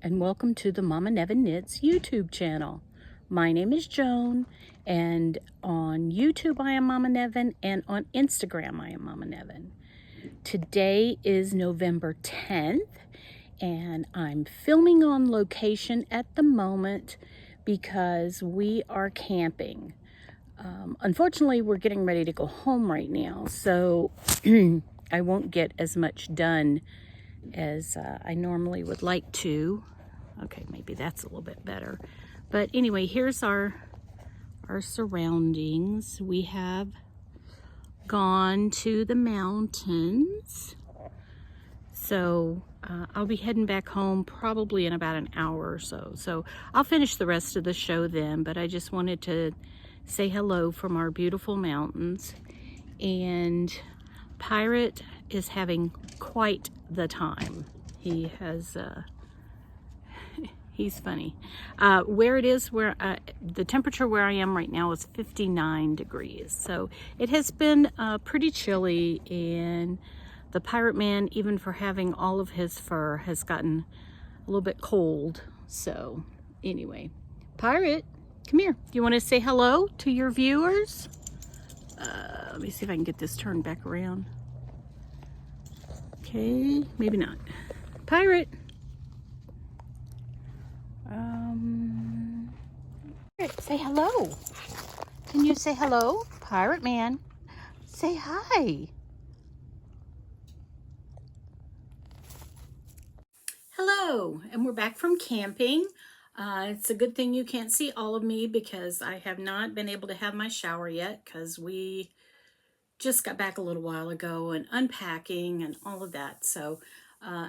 and welcome to the Mommanevin Knits YouTube channel. My name is Joan, and on YouTube I am Mommanevin, and on Instagram I am Mommanevin. Today is November 10th, and I'm filming on location at the moment because we are camping. Unfortunately, we're getting ready to go home right now, so I won't get as much done as I normally would like to. Okay, maybe that's a little bit better. But anyway, here's our surroundings. We have gone to the mountains. So I'll be heading back home probably in about an hour or so. So I'll finish the rest of the show then, but I just wanted to say hello from our beautiful mountains. And Pirate is having quite the time. He has, he's funny. Where the temperature where I am right now is 59 degrees. So it has been pretty chilly, and the Pirate Man, even for having all of his fur, has gotten a little bit cold. So anyway, Pirate, come here. You want to say hello to your viewers? Let me see if I can get this turned back around. Okay, maybe not. Pirate. Pirate, say hello. Can you say hello? Pirate Man, say hi. Hello, and we're back from camping. It's a good thing you can't see all of me because I have not been able to have my shower yet because we just got back a little while ago and unpacking and all of that. So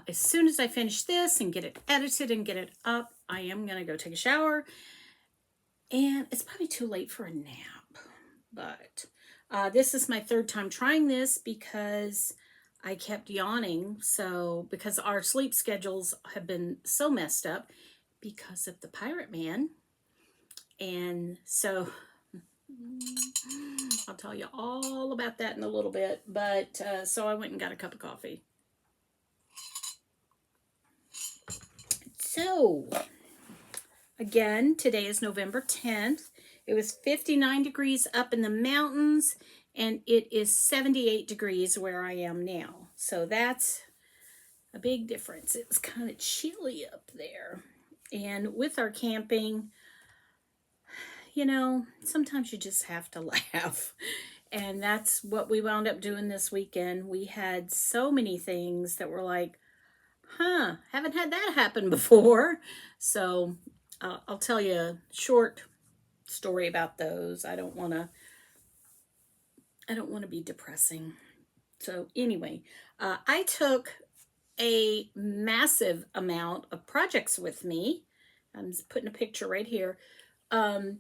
as soon as I finish this and get it edited and get it up, I am going to go take a shower. And it's probably too late for a nap. But this is my third time trying this because I kept yawning. So because our sleep schedules have been so messed up because of the Pirate Man. And so I'll tell you all about that in a little bit, but so I went and got a cup of coffee. So, again, today is November 10th. It was 59 degrees up in the mountains, and it is 78 degrees where I am now. So that's a big difference. It was kind of chilly up there. And with our camping, you know, sometimes you just have to laugh. And that's what we wound up doing this weekend. We had so many things that were like, haven't had that happen before. So I'll tell you a short story about those. I don't want to be depressing. So anyway, I took a massive amount of projects with me. I'm just putting a picture right here. I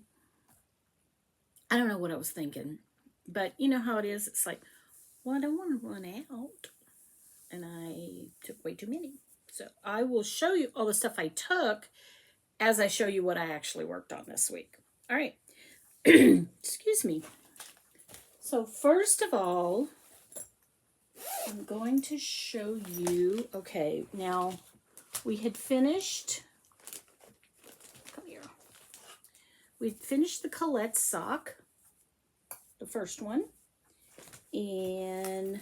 don't know what I was thinking. But you know how it is. It's like, well, I don't want to run out. And I took way too many. So I will show you all the stuff I took as I show you what I actually worked on this week. All right. Excuse me. So first of all, I'm going to show you. Okay, now we had finished. Come here. We'd finished the Colette sock. The first one, and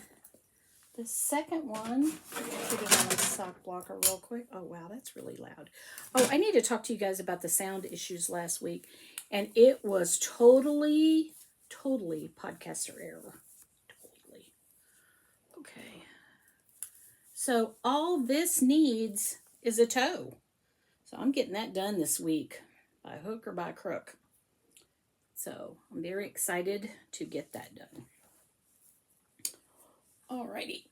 the second one, put it on the sock blocker real quick. Oh wow, that's really loud. Oh, I need to talk to you guys about the sound issues last week, and it was totally podcaster error. Totally. Okay. So all this needs is a toe. So I'm getting that done this week by hook or by crook. So I'm very excited to get that done. Alrighty.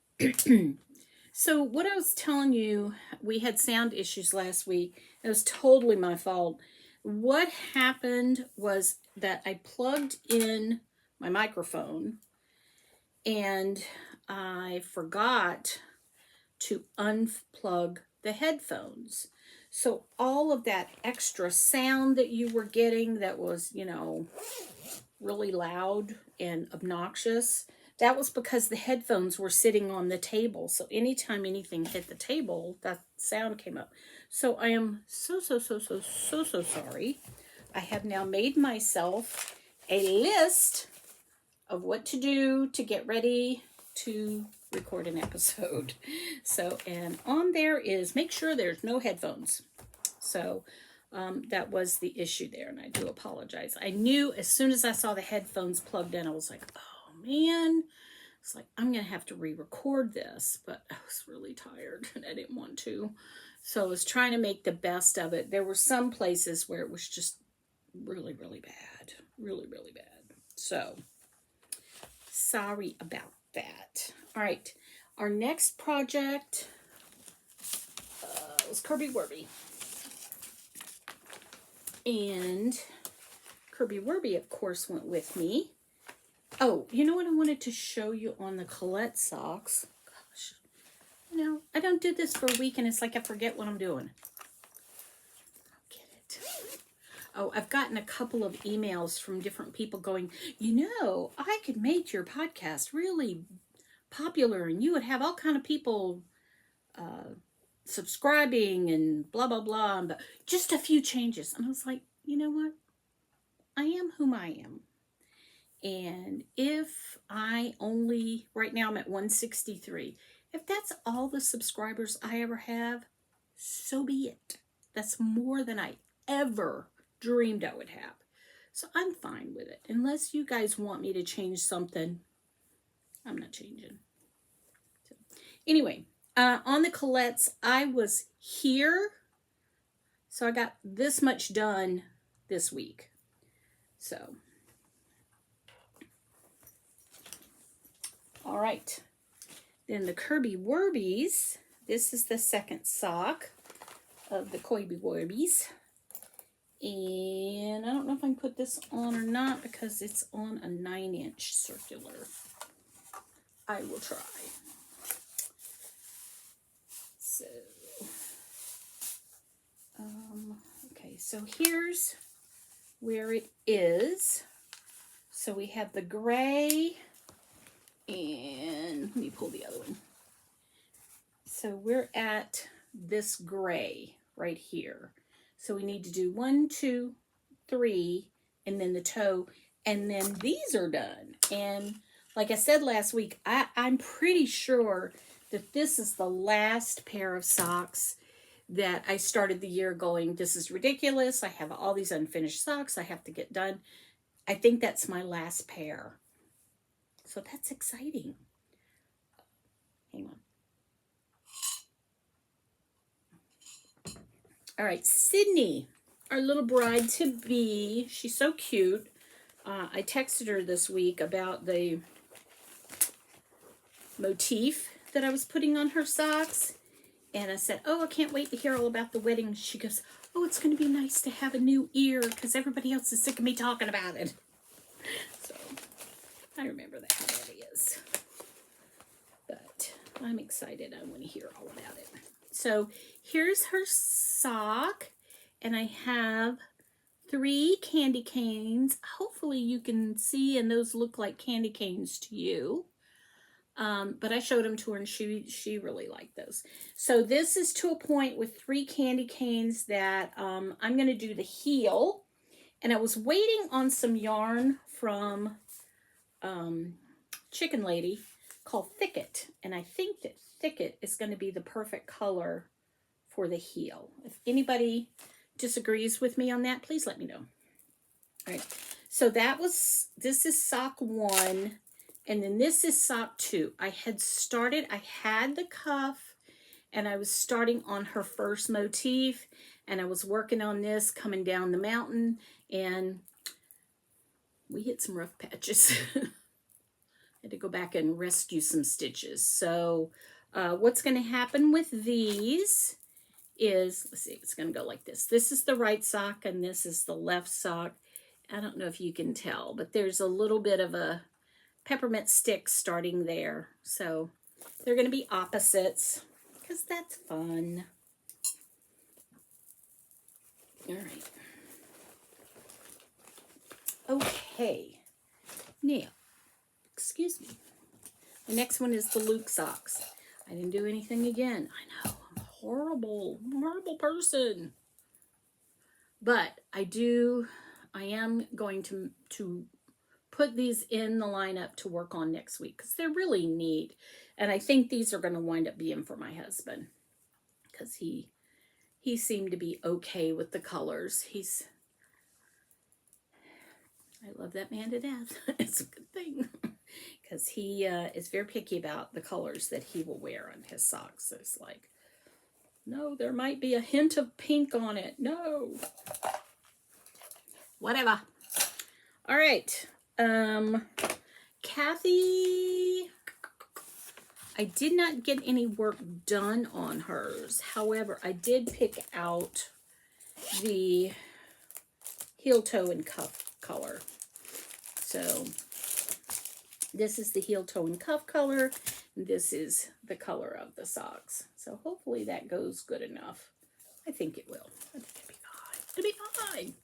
So what I was telling you, we had sound issues last week. It was totally my fault. What happened was that I plugged in my microphone and I forgot to unplug the headphones. So all of that extra sound that you were getting that was, you know, really loud and obnoxious, that was because the headphones were sitting on the table. So anytime anything hit the table, that sound came up. So I am so sorry. I have now made myself a list of what to do to get ready to record an episode. So, and on there is make sure there's no headphones. So that was the issue there, and I do apologize. I knew as soon as I saw the headphones plugged in, I was like, oh man, it's like I'm gonna have to re-record this, but I was really tired and I didn't want to. So I was trying to make the best of it. There were some places where it was just really bad, really bad. So sorry about that. All right, our next project was Kirby Werby. And Kirby Werby, of course, went with me. Oh, you know what I wanted to show you on the Colette socks? Gosh, you know, I don't do this for a week and it's like I forget what I'm doing. I don't get it. Oh, I've gotten a couple of emails from different people going, you know, I could make your podcast really popular and you would have all kind of people subscribing and blah blah, but just a few changes. And I was like, you know what, I am whom I am, and if I only, right now I'm at 163, if that's all the subscribers I ever have, so be it. That's more than I ever dreamed I would have, so I'm fine with it. Unless you guys want me to change something, I'm not changing. So, anyway, on the Colettes, I was here, so I got this much done this week. So, all right. Then the Kirby Werbies, this is the second sock of the Kirby Werbies. And I don't know if I can put this on or not because it's on a 9-inch circular. I will try. So, okay, so here's where it is. So we have the gray, and let me pull the other one. So we're at this gray right here. So we need to do 1, 2, 3, and then the toe, and then these are done. And like I said last week, I'm pretty sure that this is the last pair of socks that I started the year going, this is ridiculous. I have all these unfinished socks I have to get done. I think that's my last pair. So that's exciting. Hang on. All right, Sydney, our little bride-to-be. She's so cute. I texted her this week about the motif that I was putting on her socks. And I said, oh, I can't wait to hear all about the wedding. She goes, oh, it's going to be nice to have a new ear because everybody else is sick of me talking about it. So I remember that how that is. But I'm excited. I want to hear all about it. So here's her sock. And I have 3 candy canes. Hopefully you can see, and those look like candy canes to you. But I showed them to her and she really liked those. So this is to a point with 3 candy canes that I'm going to do the heel. And I was waiting on some yarn from Chicken Lady called Thicket. And I think that Thicket is going to be the perfect color for the heel. If anybody disagrees with me on that, please let me know. All right. So this is sock 1. And then this is sock 2. I had the cuff, and I was starting on her first motif, and I was working on this coming down the mountain, and we hit some rough patches. Had to go back and rescue some stitches. So what's going to happen with these is, let's see, it's going to go like this. This is the right sock, and this is the left sock. I don't know if you can tell, but there's a little bit of a peppermint stick starting there. So they're going to be opposites because that's fun. All right. Okay. Now, excuse me. The next one is the Luke socks. I didn't do anything again. I know, I'm horrible person. But I am going to put these in the lineup to work on next week because they're really neat. And I think these are going to wind up being for my husband because he seemed to be okay with the colors. I love that man to death. It's a good thing because he is very picky about the colors that he will wear on his socks. So it's like, no, there might be a hint of pink on it. No. Whatever. All right. Kathy, I did not get any work done on hers. However, I did pick out the heel, toe, and cuff color. So this is the heel, toe, and cuff color. And this is the color of the socks. So hopefully that goes good enough. I think it will. I think it'll be fine. It'll be fine.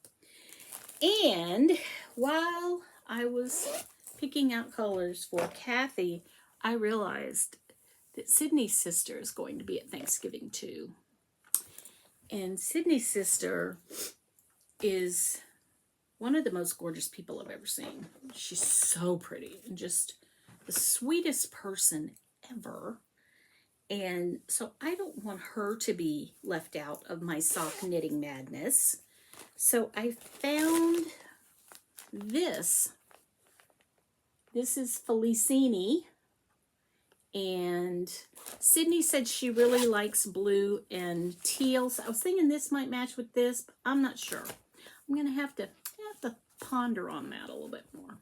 And while I was picking out colors for Kathy, I realized that Sydney's sister is going to be at Thanksgiving too. And Sydney's sister is one of the most gorgeous people I've ever seen. She's so pretty and just the sweetest person ever. And so I don't want her to be left out of my sock knitting madness. So I found this. This is Felicini. And Sydney said she really likes blue and teal. So I was thinking this might match with this, but I'm not sure. I'm going to have to ponder on that a little bit more.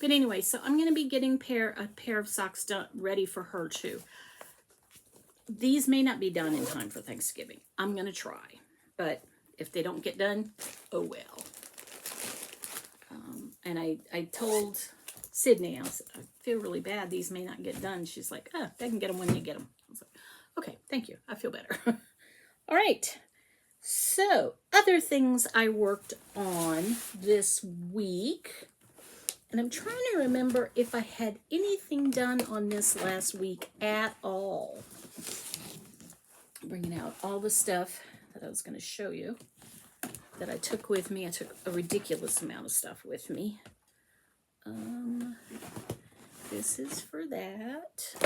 But anyway, so I'm going to be getting a pair of socks done, ready for her too. These may not be done in time for Thanksgiving. I'm going to try. But if they don't get done, oh well. And I told Sydney, I feel really bad. These may not get done. She's like, oh, they can get them when you get them. I was like, okay, thank you. I feel better. All right. So, other things I worked on this week. And I'm trying to remember if I had anything done on this last week at all. Bringing out all the stuff that I was going to show you that I took with me. I took a ridiculous amount of stuff with me. This is for that.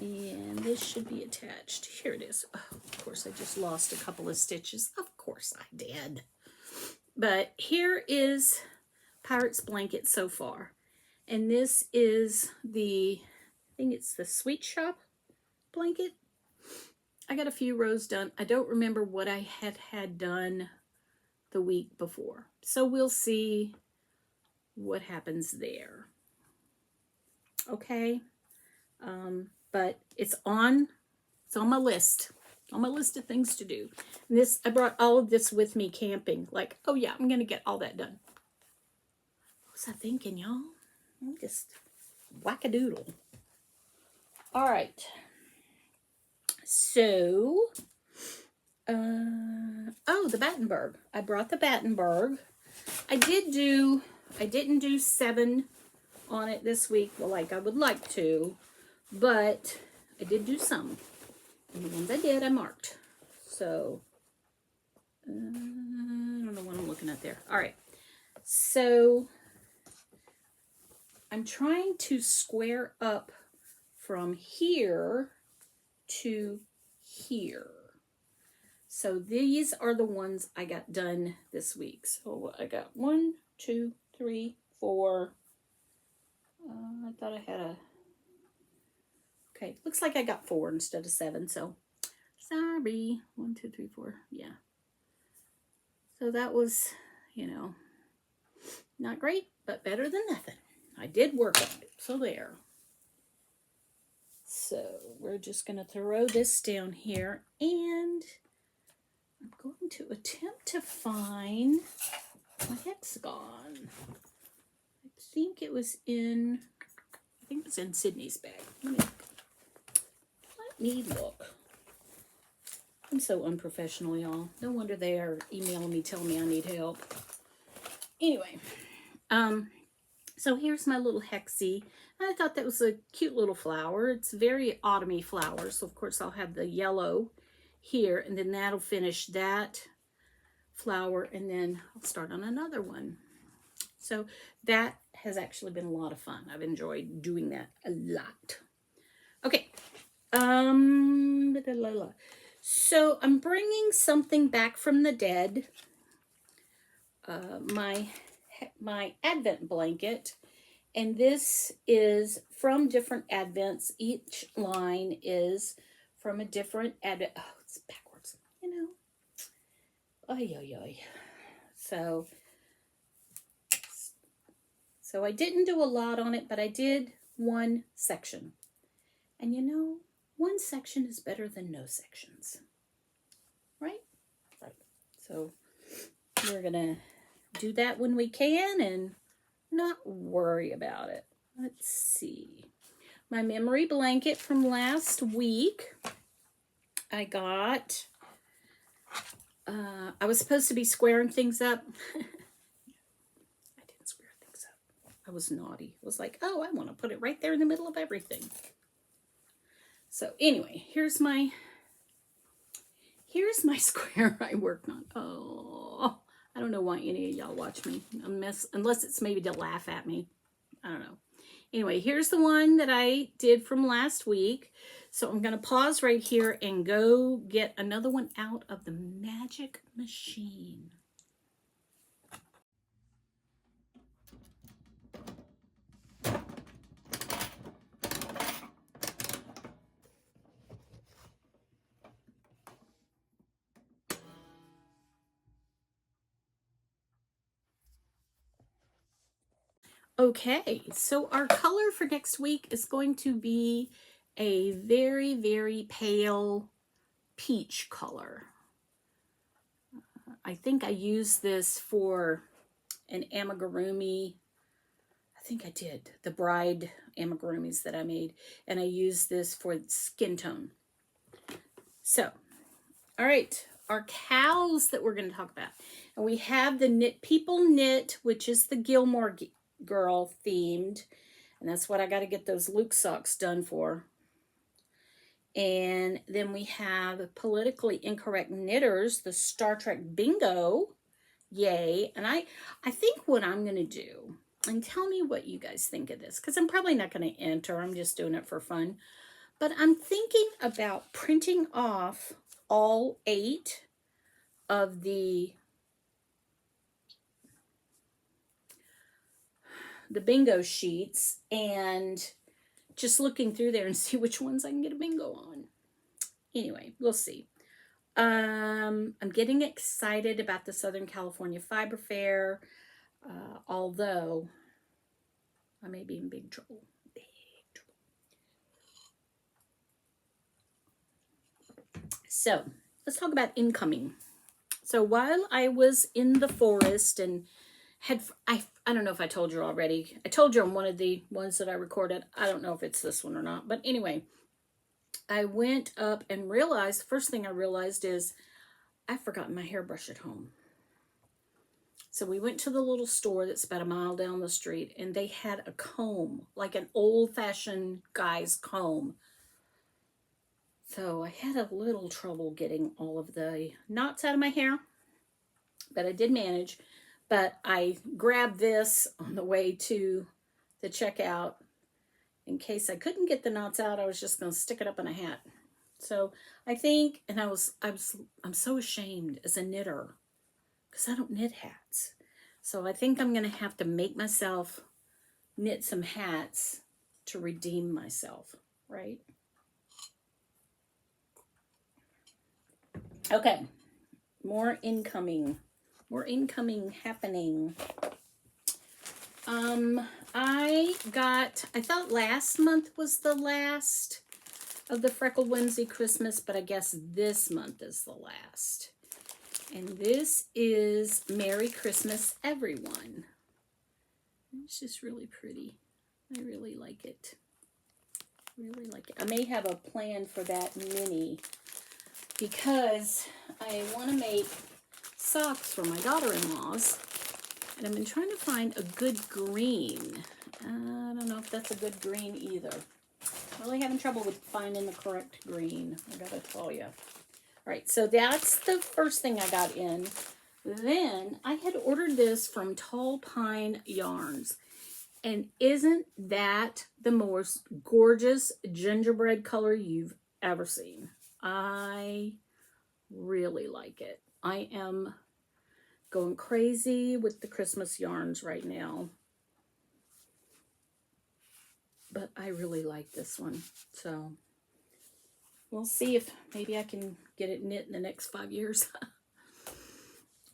And this should be attached. Here it is. Oh, of course, I just lost a couple of stitches. Of course I did. But here is Pirate's blanket so far. And this is I think it's the Sweet Shop blanket. I got a few rows done. I don't remember what I had done the week before. So we'll see what happens there. Okay. But it's on my list. On my list of things to do. And I brought all of this with me camping. Like, oh yeah, I'm going to get all that done. What was I thinking, y'all? I'm just whack-a-doodle. All right. So, the Battenberg. I brought the Battenberg. I didn't do 7 on it this week, well, like I would like to, but I did do some. And the ones I did, I marked. So, I don't know what I'm looking at there. All right. So, I'm trying to square up from here to here. So these are the ones I got done this week. So I got 1, 2, 3, 4. I thought I had okay, looks like I got 4 instead of 7. So sorry. 1, 2, 3, 4. Yeah. So that was, not great, but better than nothing. I did work on it. So there. So we're just going to throw this down here, and I'm going to attempt to find my hexagon. I think it was in Sydney's bag. Let me look. I'm so unprofessional, y'all. No wonder they are emailing me telling me I need help. Anyway, so here's my little hexie. I thought that was a cute little flower. It's very autumny flower, so of course I'll have the yellow here, and then that'll finish that flower, and then I'll start on another one. So that has actually been a lot of fun. I've enjoyed doing that a lot. Okay. So I'm bringing something back from the dead. My Advent blanket, and this is from different Advents. Each line is from a different Advent. Oh, it's backwards, you know. Oy, oy, oy. So I didn't do a lot on it, but I did one section. And you know, one section is better than no sections. Right? Right. So we're going to do that when we can and not worry about it. Let's see. My memory blanket from last week, I got, I was supposed to be squaring things up. I didn't square things up. I was naughty. I was like, oh, I want to put it right there in the middle of everything. So anyway, here's my square I worked on. Oh, I don't know why any of y'all watch me. Unless it's maybe to laugh at me. I don't know. Anyway, here's the one that I did from last week. So I'm going to pause right here and go get another one out of the magic machine. Okay, so our color for next week is going to be a very, very pale peach color. I think I used this for an amigurumi. I think I did, the bride amigurumis that I made, and I used this for skin tone. So, all right, our cows that we're going to talk about. And we have the Knit People Knit, which is the Gilmore Girl themed, and that's what I got to get those Luke socks done for. And then we have Politically Incorrect Knitters, the Star Trek Bingo. Yay. And I think what I'm going to do, and tell me what you guys think of this, because I'm probably not going to enter. I'm just doing it for fun. But I'm thinking about printing off all 8 of the bingo sheets and just looking through there and see which ones I can get a bingo on. Anyway, we'll see. I'm getting excited about the Southern California Fiber Fair, although I may be in big trouble. So let's talk about incoming. So while I was in the forest and I don't know if I told you already. I told you on one of the ones that I recorded. I don't know if it's this one or not. But anyway, I went up and realized, the first thing I realized is I've forgotten my hairbrush at home. So we went to the little store that's about a mile down the street, and they had a comb, like an old-fashioned guy's comb. So I had a little trouble getting all of the knots out of my hair, but I did manage. But I grabbed this on the way to the checkout in case I couldn't get the knots out. I was just going to stick it up in a hat. So I think, and I'm so ashamed as a knitter because I don't knit hats. So I think I'm going to have to make myself knit some hats to redeem myself, right? Okay, more incoming happening. I thought last month was the last of the Freckled Whimsy Christmas, but I guess this month is the last. And this is Merry Christmas, Everyone. It's just really pretty. I really like it. Really like it. I may have a plan for that mini because I want to make socks for my daughter-in-laws, and I've been trying to find a good green. I don't know if that's a good green either. Really having trouble with finding the correct green, I gotta tell you. All right, so that's the first thing I got in. Then I had ordered this from Tall Pine Yarns. And isn't that the most gorgeous gingerbread color you've ever seen? I really like it. I am going crazy with the Christmas yarns right now. But I really like this one. So we'll see if maybe I can get it knit in the next 5 years.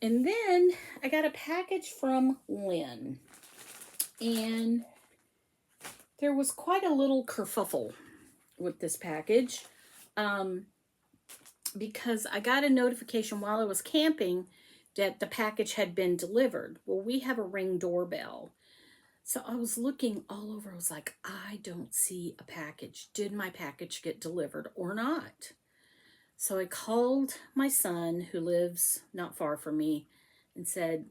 And then I got a package from Lynn. And there was quite a little kerfuffle with this package. Because I got a notification while I was camping that the package had been delivered. Well, we have a Ring doorbell. So I was looking all over. I was like, I don't see a package. Did my package get delivered or not? So I called my son, who lives not far from me, and said,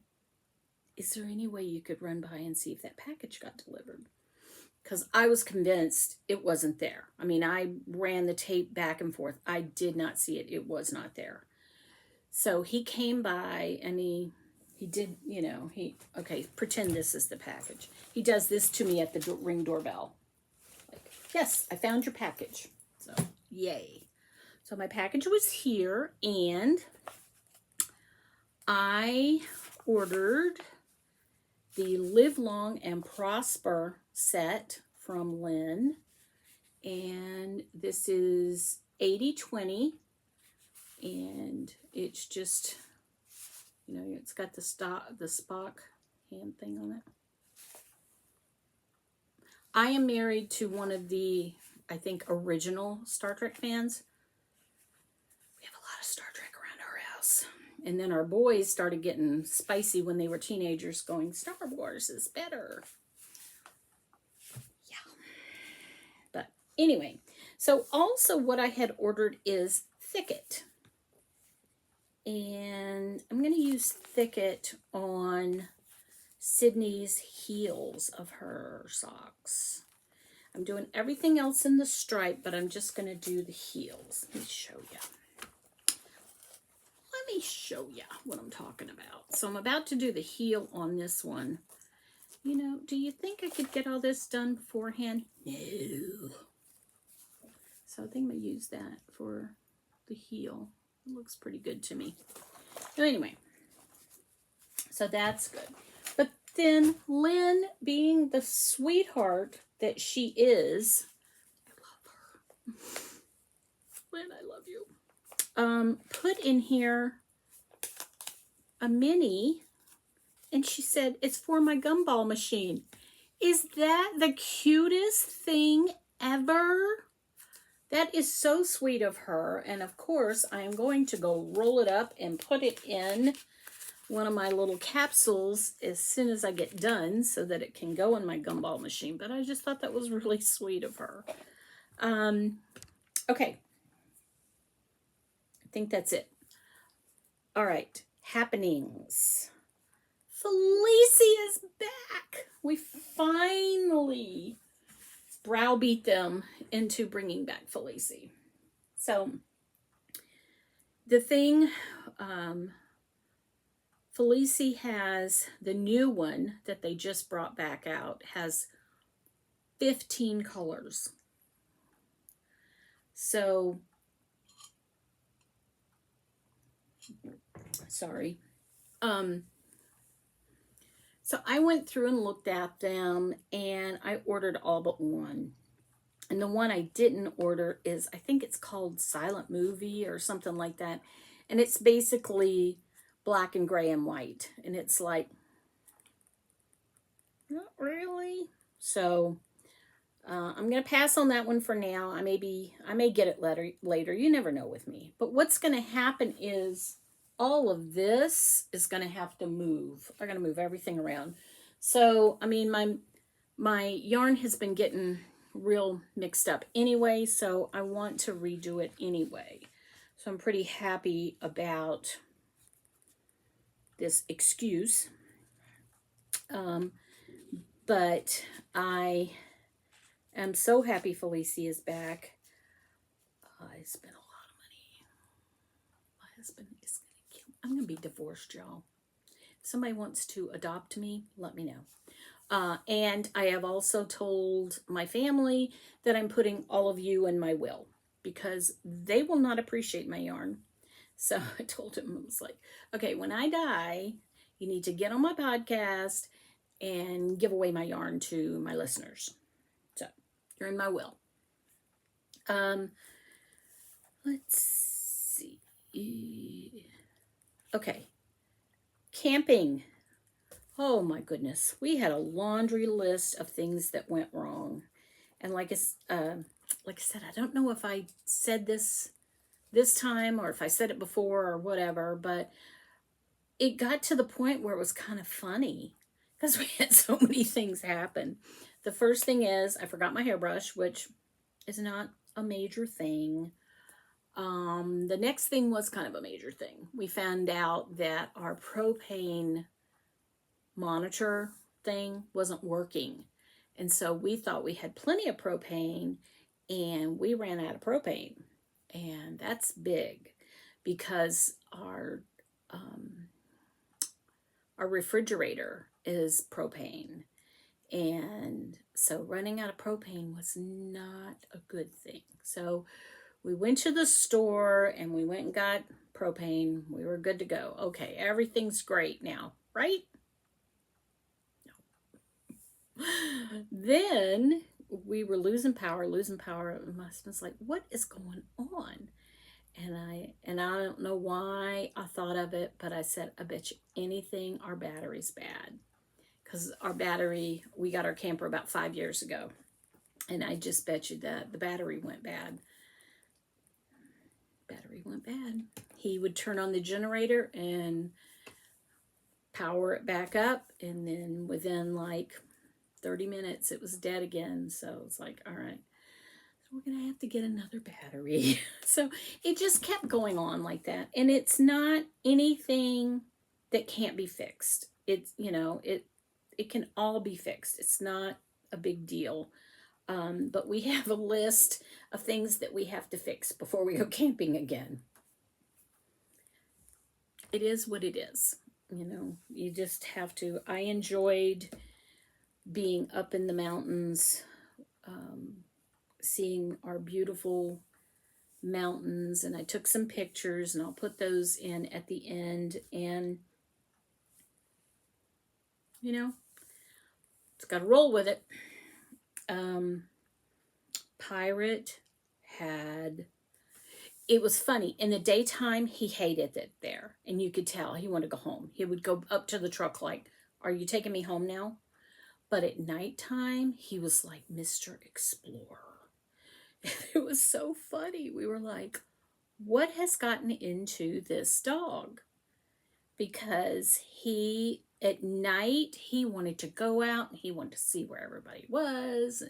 is there any way you could run by and see if that package got delivered? Because I was convinced it wasn't there. I mean, I ran the tape back and forth. I did not see it. It was not there. So he came by and he did, you know, okay, pretend this is the package. He does this to me at the Ring doorbell. Like, yes, I found your package. So, yay. So my package was here, and I ordered the Live Long and Prosper set from Lynn, and this is 80/20, and it's just, you know, it's got the Spock hand thing on it. I am married to one of the, I think, original Star Trek fans. We have a lot of Star Trek around our house. And then our boys started getting spicy when they were teenagers, going, Star Wars is better. Yeah. But anyway, so also what I had ordered is Thicket. And I'm going to use Thicket on Sydney's heels of her socks. I'm doing everything else in the stripe, but I'm just going to do the heels. Let me show you. Let me show you what I'm talking about. So I'm about to do the heel on this one. You know, do you think I could get all this done beforehand? No. So I think I'm going to use that for the heel. It looks pretty good to me. So anyway, so that's good. But then Lynn, being the sweetheart that she is, I love her. Lynn, I love you. Put in here a mini, and she said, it's for my gumball machine. Is that the cutest thing ever? That is so sweet of her. And of course, I am going to go roll it up and put it in one of my little capsules as soon as I get done so that it can go in my gumball machine. But I just thought that was really sweet of her. Okay. I think that's it. All right. Happenings. Felici is back. We finally browbeat them into bringing back Felici. So the thing, Felici has, the new one that they just brought back out, has 15 colors. So, sorry. So I went through and looked at them, and I ordered all but one. And the one I didn't order is, I think it's called Silent Movie or something like that. And it's basically black and gray and white. And it's like, not really. So I'm going to pass on that one for now. I may get it later. You never know with me. But what's going to happen is all of this is going to have to move. I'm going to move everything around. So, I mean, my yarn has been getting real mixed up anyway, so I want to redo it anyway. So I'm pretty happy about this excuse. But I am so happy Felici is back. I spent a lot of money. husband is going to kill me. I'm going to be divorced, y'all. If somebody wants to adopt me, let me know. And I have also told my family that I'm putting all of you in my will because they will not appreciate my yarn. So I told him, I was like, okay, when I die, you need to get on my podcast and give away my yarn to my listeners. So you're in my will. Let's see. Okay. Camping. Oh my goodness. We had a laundry list of things that went wrong. And like I said, I don't know if I said this time or if I said it before or whatever, but it got to the point where it was kind of funny because we had so many things happen. The first thing is I forgot my hairbrush, which is not a major thing. The next thing was kind of a major thing. We found out that our propane monitor thing wasn't working. And so we thought we had plenty of propane and we ran out of propane. And that's big because our refrigerator is propane. And so running out of propane was not a good thing. So we went to the store and we went and got propane. We were good to go. Okay, everything's great now, right? No. Then we were losing power. My husband's like, what is going on? And I don't know why I thought of it, but I said, I bet you anything our battery's bad. Because our battery, we got our camper about 5 years ago. And I just bet you that the battery went bad. He would turn on the generator and power it back up. And then within like 30 minutes, it was dead again. So it's like, all right, so we're going to have to get another battery. So it just kept going on like that. And it's not anything that can't be fixed. It's, it can all be fixed. It's not a big deal. But we have a list of things that we have to fix before we go camping again. It is what it is. You just have to. I enjoyed being up in the mountains, seeing our beautiful mountains, and I took some pictures, and I'll put those in at the end. And, it's got to roll with it. Pirate it was funny. In the daytime, he hated it there. And you could tell he wanted to go home. He would go up to the truck like, are you taking me home now? But at nighttime, he was like Mr. Explorer. It was so funny. We were like, what has gotten into this dog? Because at night, he wanted to go out and he wanted to see where everybody was.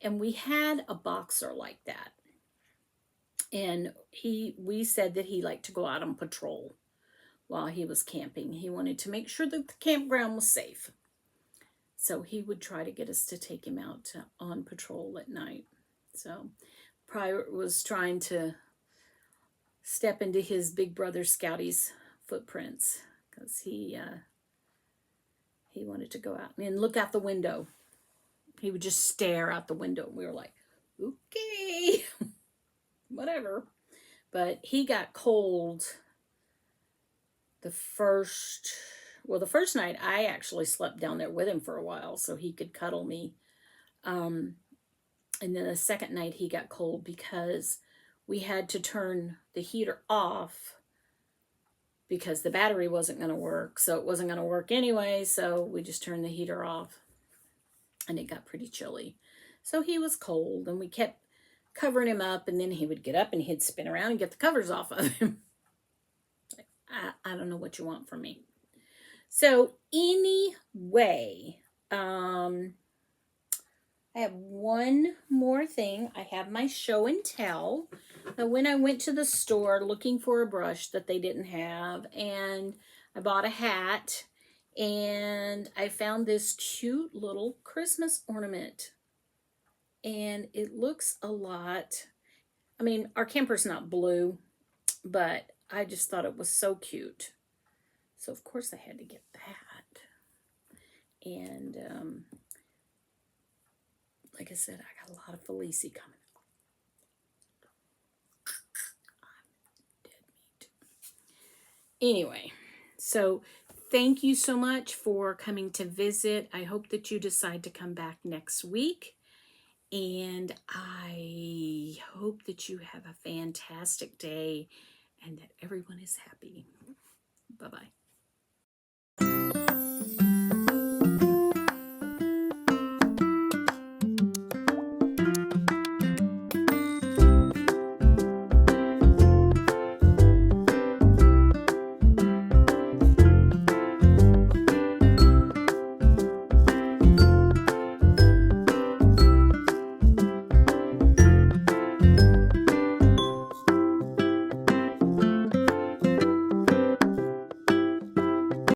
And we had a boxer like that. And we said that he liked to go out on patrol while he was camping. He wanted to make sure that the campground was safe. So he would try to get us to take him out on patrol at night. So Pirate was trying to step into his big brother Scouty's footprints because he wanted to go out and look out the window. He would just stare out the window. And we were like, okay, whatever. But he got cold the first night. I actually slept down there with him for a while so he could cuddle me. And then the second night he got cold because we had to turn the heater off because the battery wasn't going to work. So it wasn't going to work anyway. So we just turned the heater off. And it got pretty chilly. So he was cold and we kept covering him up, and then he would get up and he'd spin around and get the covers off of him. I don't know what you want from me. So anyway, I have one more thing. I have my show and tell. Now, when I went to the store looking for a brush that they didn't have, and I bought a hat, and I found this cute little Christmas ornament. And it looks a lot, our camper's not blue, but I just thought it was so cute. So, of course, I had to get that. And like I said, I got a lot of Felici coming. Dead meat. Anyway, so thank you so much for coming to visit. I hope that you decide to come back next week. And I hope that you have a fantastic day and that everyone is happy. Bye-bye.